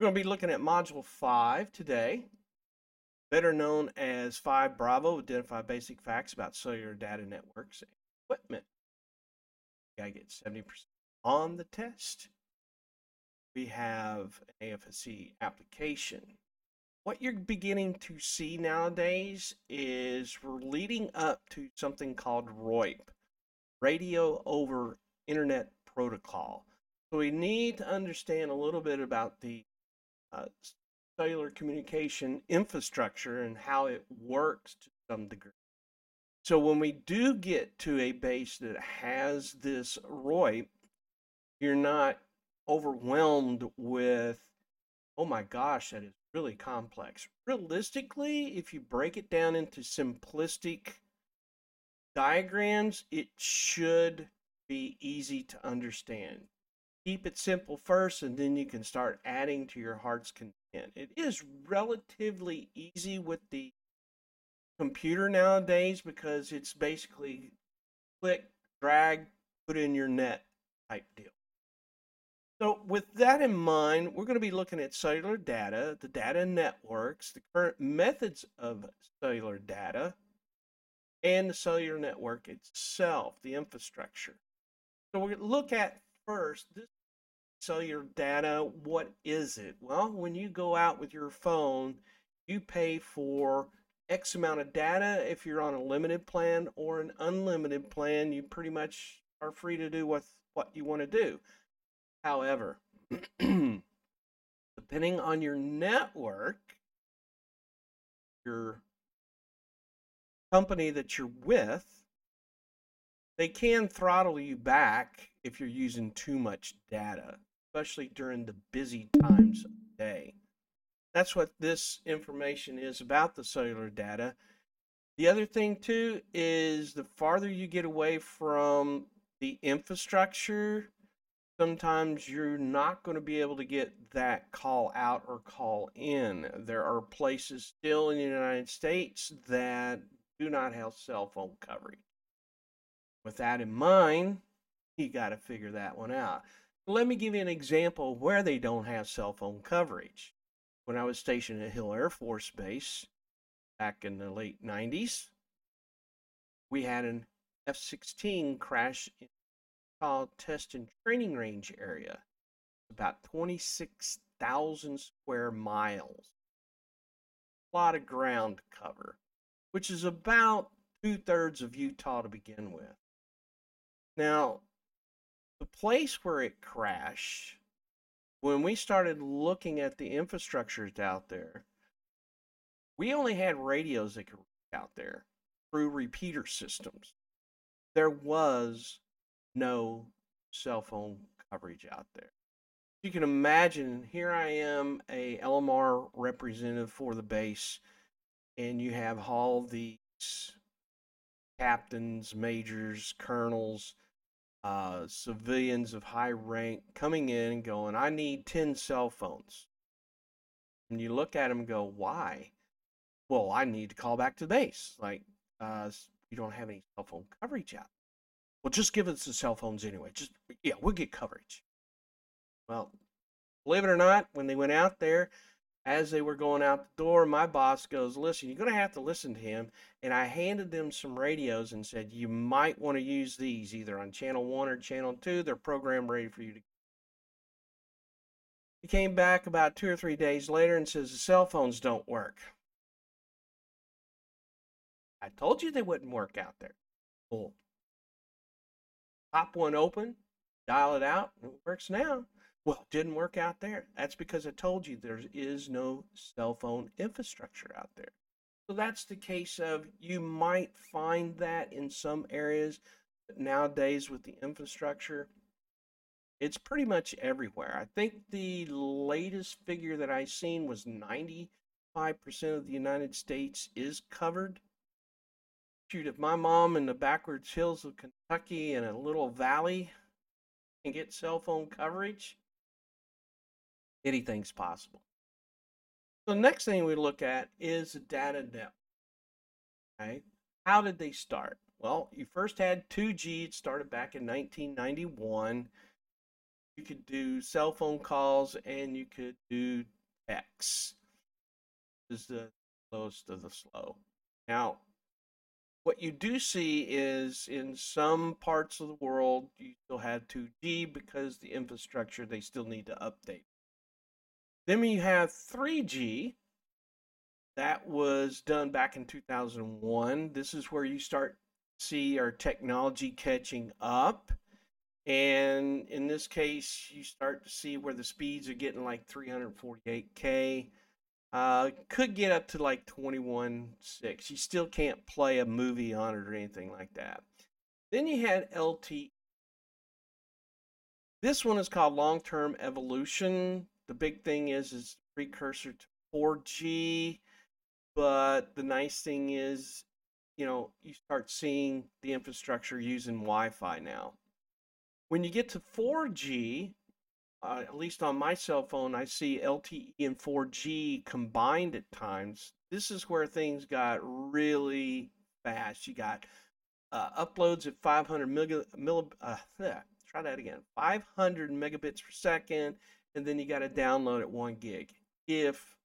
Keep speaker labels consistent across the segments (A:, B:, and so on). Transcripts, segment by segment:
A: We're going to be looking at Module 5 today, better known as 5 Bravo, identify basic facts about cellular data networks and equipment. You got to get 70% on the test. We have an AFSC application. What you're beginning to see nowadays is we're leading up to something called ROIP, Radio over Internet Protocol. So we need to understand a little bit about the uh, cellular communication infrastructure and how it works to some degree. So when we do get to a base that has this ROIP, you're not overwhelmed with, oh my gosh, that is really complex. Realistically, if you break it down into simplistic diagrams, it should be easy to understand. Keep it simple first, and then you can start adding to your heart's content. It is relatively easy with the computer nowadays because it's basically click, drag, put in your net type deal. So with that in mind, we're going to be looking at cellular data, the data networks, the current methods of cellular data, and the cellular network itself, the infrastructure. So we're going to look at first this cellular data. What is it? Well, when you go out with your phone, you pay for X amount of data if you're on a limited plan, or an unlimited plan. You pretty much are free to do what you want to do. However, depending on your network, your company that you're with, they can throttle you back if you're using too much data, especially during the busy times of the day. That's what this information is about the cellular data. The other thing, too, is the farther you get away from the infrastructure, sometimes you're not going to be able to get that call out or call in. There are places still in the United States that do not have cell phone coverage. With that in mind, you got to figure that one out. Let me give you an example of where they don't have cell phone coverage. When I was stationed at Hill Air Force Base back in the late 90s, we had an F-16 crash in a test and training range area, about 26,000 square miles. A lot of ground to cover, which is about 2/3 of Utah to begin with. Now, the place where it crashed, when we started looking at the infrastructures out there, we only had radios that could reach out there through repeater systems. There was no cell phone coverage out there. You can imagine, here I am, a LMR representative for the base, and you have all these captains, majors, colonels, civilians of high rank coming in and going, I need 10 cell phones. And you look at them and go, why? Well, I need to call back to the base. Like, you don't have any cell phone coverage out. Well, just give us the cell phones anyway. Yeah, we'll get coverage. Well, believe it or not, when they went out there, as they were going out the door, my boss goes, listen, you're going to have to listen to him. And I handed them some radios and said, you might want to use these either on channel 1 or channel 2. They're program ready for you to. He came back about 2 or 3 days later and says, the cell phones don't work. I told you they wouldn't work out there. Well, pop one open, dial it out, and it works now. Well, it didn't work out there. That's because I told you there is no cell phone infrastructure out there. So that's the case of, you might find that in some areas, but nowadays with the infrastructure, it's pretty much everywhere. I think the latest figure that I seen was 95% of the United States is covered. Shoot, if my mom in the backwards hills of Kentucky in a little valley can get cell phone coverage, anything's possible. So the next thing we look at is the data network. Okay? How did they start? Well, you first had 2G. It started back in 1991. You could do cell phone calls and you could do text. This is the slowest of the slow. Now, what you do see is in some parts of the world, you still have 2G because the infrastructure they still need to update. Then when you have 3G, that was done back in 2001. This is where you start to see our technology catching up. And in this case, you start to see where the speeds are getting like 348K. Could get up to like 21.6. You still can't play a movie on it or anything like that. Then you had LTE. This one is called long-term evolution. The big thing is precursor to 4G, but the nice thing is, you start seeing the infrastructure using Wi-Fi now. When you get to 4G, at least on my cell phone, I see LTE and 4G combined at times. This is where things got really fast. You got uploads at 500 try that again, 500 megabits per second, and then you got to download at 1 gig if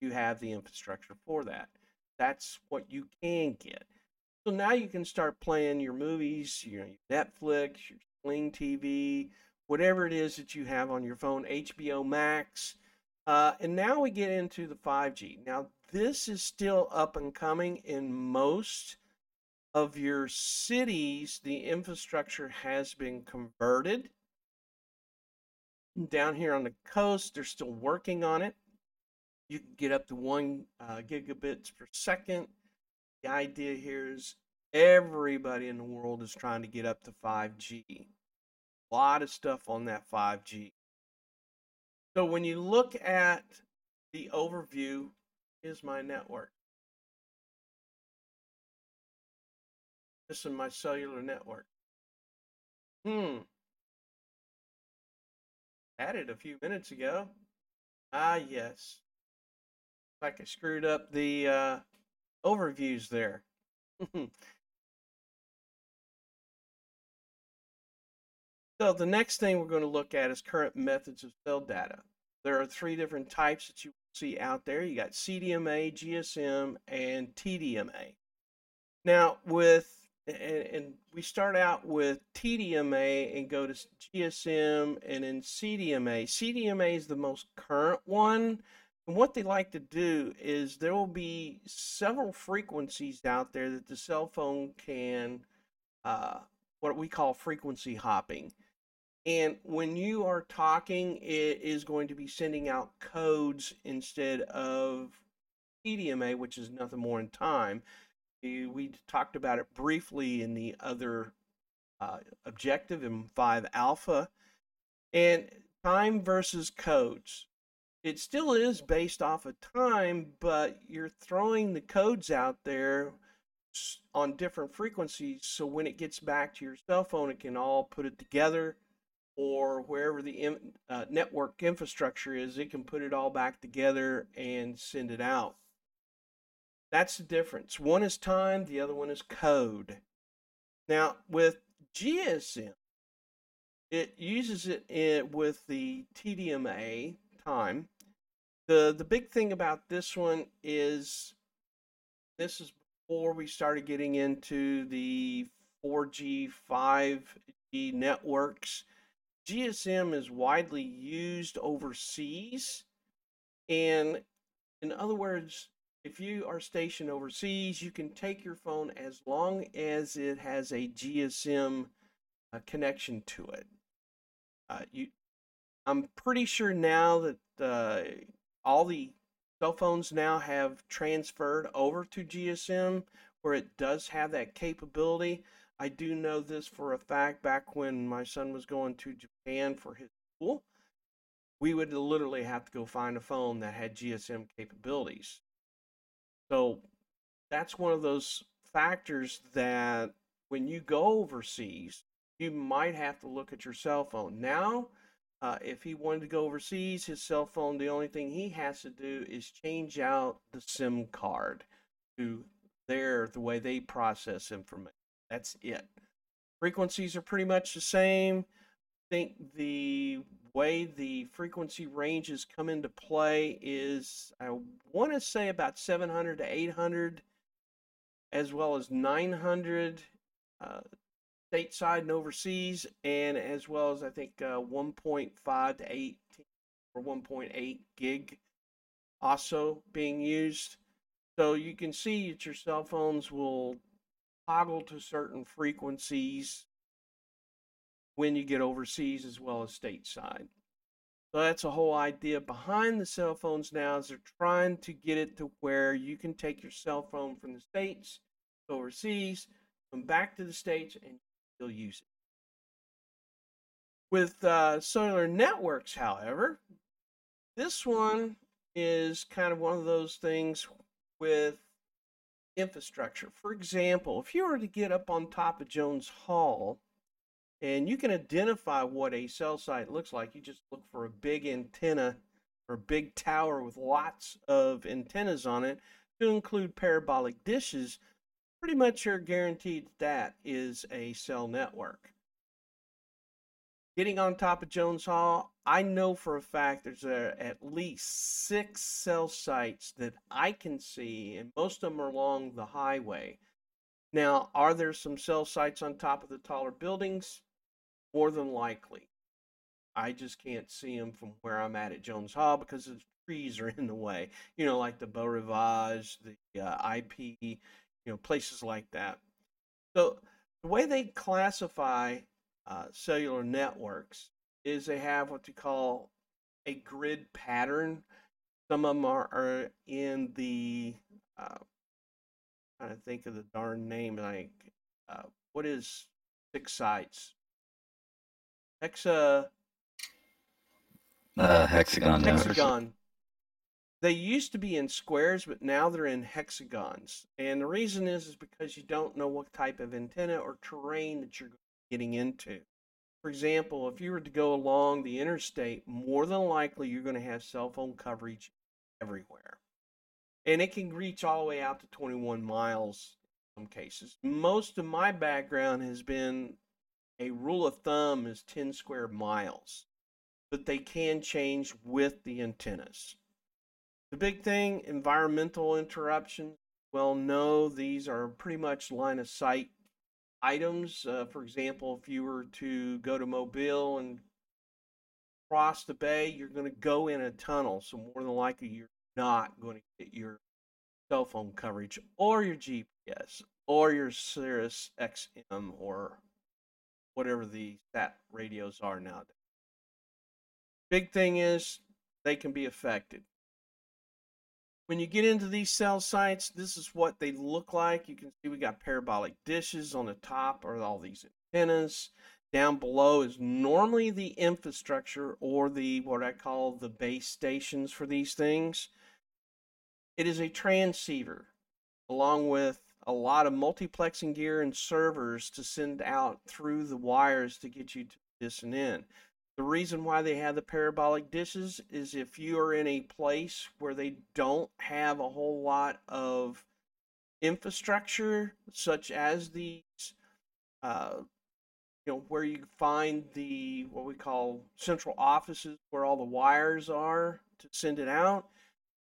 A: you have the infrastructure for that. That's what you can get. So now you can start playing your movies, your Netflix, your Sling TV, whatever it is that you have on your phone, HBO Max. And now we get into the 5G. Now, this is still up and coming in most of your cities. The infrastructure has been converted. Down here on the coast, they're still working on it. You can get up to 1 gigabits per second. The idea here is everybody in the world is trying to get up to 5G. A lot of stuff on that 5G. So when you look at the overview, is my network. This is my cellular network. Added a few minutes ago. Ah, yes. Like I screwed up the overviews there. So the next thing we're going to look at is current methods of cell data. There are three different types that you see out there. You got CDMA, GSM, and TDMA. Now and we start out with TDMA and go to GSM and then CDMA. CDMA is the most current one. And what they like to do is there will be several frequencies out there that the cell phone can, what we call frequency hopping. And when you are talking, it is going to be sending out codes instead of TDMA, which is nothing more in time. We talked about it briefly in the other objective in 5 alpha. And time versus codes. It still is based off of time, but you're throwing the codes out there on different frequencies. So when it gets back to your cell phone, it can all put it together, or wherever the network infrastructure is, it can put it all back together and send it out. That's the difference. One is time, the other one is code. Now, with GSM, it uses it with the TDMA time. The big thing about this one is this is before we started getting into the 4G, 5G networks. GSM is widely used overseas. And in other words, if you are stationed overseas, you can take your phone as long as it has a GSM connection to it. I'm pretty sure now that all the cell phones now have transferred over to GSM where it does have that capability. I do know this for a fact. Back when my son was going to Japan for his school, we would literally have to go find a phone that had GSM capabilities. So that's one of those factors that when you go overseas, you might have to look at your cell phone. Now, if he wanted to go overseas, his cell phone, the only thing he has to do is change out the SIM card to the way they process information. That's it. Frequencies are pretty much the same. think the way the frequency ranges come into play is, I want to say, about 700 to 800, as well as 900 uh, stateside and overseas, and as well as I think 1.5 to 18 or 1.8 gig also being used. So you can see that your cell phones will toggle to certain frequencies when you get overseas as well as stateside. So that's the whole idea behind the cell phones now, is they're trying to get it to where you can take your cell phone from the States to overseas, come back to the States, and still use it. With cellular networks, however, this one is kind of one of those things with infrastructure. For example, if you were to get up on top of Jones Hall, and you can identify what a cell site looks like, you just look for a big antenna or big tower with lots of antennas on it to include parabolic dishes. Pretty much you're guaranteed that is a cell network. Getting on top of Jones Hall, I know for a fact there's at least 6 cell sites that I can see, and most of them are along the highway. Now, are there some cell sites on top of the taller buildings? More than likely. I just can't see them from where I'm at Jones Hall because the trees are in the way. Like the Beau Rivage, the IP, places like that. So the way they classify cellular networks is they have what they call a grid pattern. Some of them are in the trying to think of the darn name, like what is 6 sites?
B: Hexagon networks.
A: Hexagon. They used to be in squares, but now they're in hexagons. And the reason is because you don't know what type of antenna or terrain that you're getting into. For example, if you were to go along the interstate, more than likely you're going to have cell phone coverage everywhere. And it can reach all the way out to 21 miles in some cases. Most of my background has been, a rule of thumb is 10 square miles, but they can change with the antennas. The big thing, environmental interruptions. Well, no, these are pretty much line of sight items. For example, if you were to go to Mobile and cross the bay, you're going to go in a tunnel. So more than likely, you're not going to get your cell phone coverage or your GPS or your Sirius XM or whatever the sat radios are nowadays. Big thing is they can be affected. When you get into these cell sites, this is what they look like. You can see we got parabolic dishes. On the top are all these antennas. Down below is normally the infrastructure, or the what I call the base stations for these things. It is a transceiver along with a lot of multiplexing gear and servers to send out through the wires to get you to the distant end. The reason why they have the parabolic dishes is if you are in a place where they don't have a whole lot of infrastructure, such as these, uh, where you find the what we call central offices where all the wires are to send it out,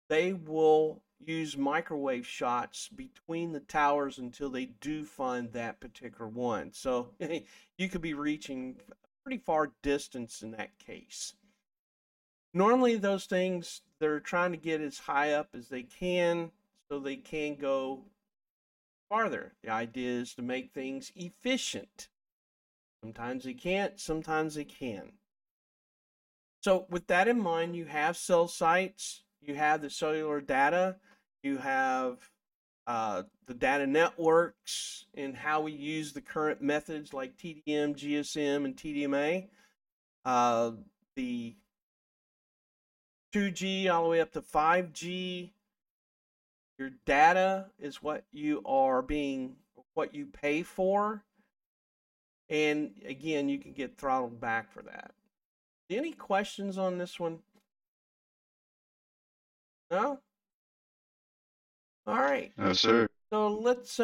A: they will use microwave shots between the towers until they do find that particular one. So you could be reaching pretty far distance in that case. Normally, those things, they're trying to get as high up as they can so they can go farther. The idea is to make things efficient. Sometimes they can't, sometimes they can. So, with that in mind, you have cell sites, you have the cellular data, you have the data networks, and how we use the current methods like TDM, GSM, and TDMA. The 2G all the way up to 5G. Your data is what you pay for. And again, you can get throttled back for that. Any questions on this one? No? All right.
B: No, sir.
A: So let's